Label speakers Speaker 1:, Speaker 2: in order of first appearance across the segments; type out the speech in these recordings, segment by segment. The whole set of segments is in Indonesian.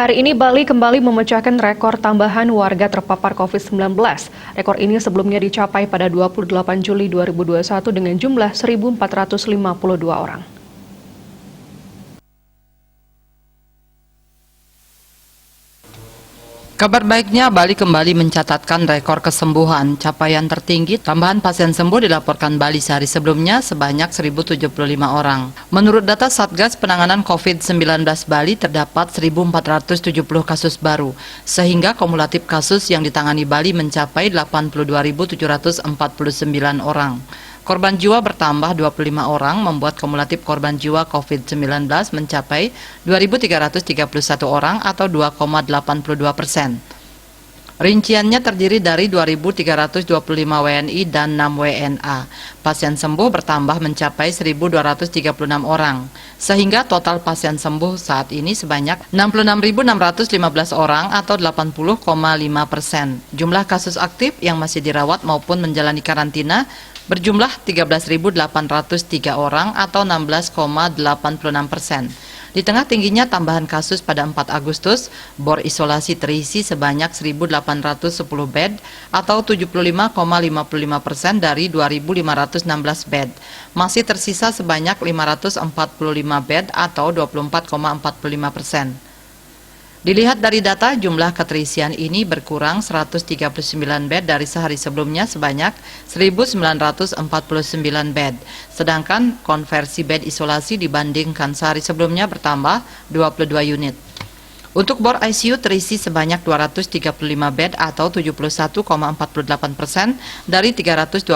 Speaker 1: Hari ini Bali kembali memecahkan rekor tambahan warga terpapar COVID-19. Rekor ini sebelumnya dicapai pada 28 Juli 2021 dengan jumlah 1.452 orang.
Speaker 2: Kabar baiknya, Bali kembali mencatatkan rekor kesembuhan. Capaian tertinggi tambahan pasien sembuh dilaporkan Bali sehari sebelumnya sebanyak 1.075 orang. Menurut data Satgas Penanganan COVID-19 Bali terdapat 1.470 kasus baru, sehingga kumulatif kasus yang ditangani Bali mencapai 82.749 orang. Korban jiwa bertambah 25 orang, membuat kumulatif korban jiwa COVID-19 mencapai 2.331 orang atau 2,82%. Rinciannya terdiri dari 2.325 WNI dan 6 WNA. Pasien sembuh bertambah mencapai 1.236 orang, sehingga total pasien sembuh saat ini sebanyak 66.615 orang atau 80,5%. Jumlah kasus aktif yang masih dirawat maupun menjalani karantina berjumlah 13.803 orang atau 16,86%. Di tengah tingginya tambahan kasus pada 4 Agustus, bor isolasi terisi sebanyak 1.810 bed atau 75,55% dari 2.516 bed. Masih tersisa sebanyak 545 bed atau 24,45%. Dilihat dari data, jumlah keterisian ini berkurang 139 bed dari sehari sebelumnya sebanyak 1.949 bed. Sedangkan konversi bed isolasi dibandingkan sehari sebelumnya bertambah 22 unit. Untuk bor ICU terisi sebanyak 235 bed atau 71,48% dari 329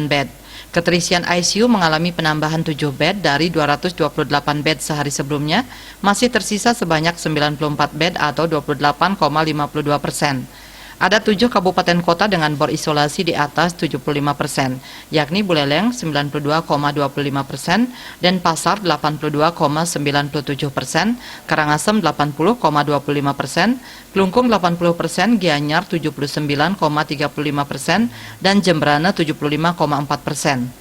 Speaker 2: bed. Keterisian ICU mengalami penambahan 7 bed dari 228 bed sehari sebelumnya, masih tersisa sebanyak 94 bed atau 28,52%. Ada 7 kabupaten kota dengan bor isolasi di atas 75%, yakni Buleleng 92,25%, Denpasar 82,97%, Karangasem 80,25%, Klungkung 80%, Gianyar 79,35%, dan Jembrana 75,4%.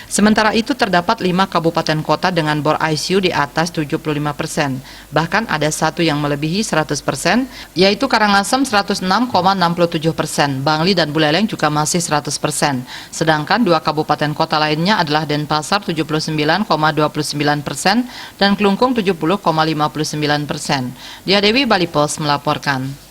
Speaker 2: Sementara itu terdapat 5 kabupaten kota dengan bor ICU di atas 75%. Bahkan ada satu yang melebihi 100%, yaitu Karangasem 106,67%. Bangli dan Buleleng juga masih 100%. Sedangkan 2 kabupaten kota lainnya adalah Denpasar 79,29% dan Klungkung 70,59%. Dia Dewi, Bali Post melaporkan.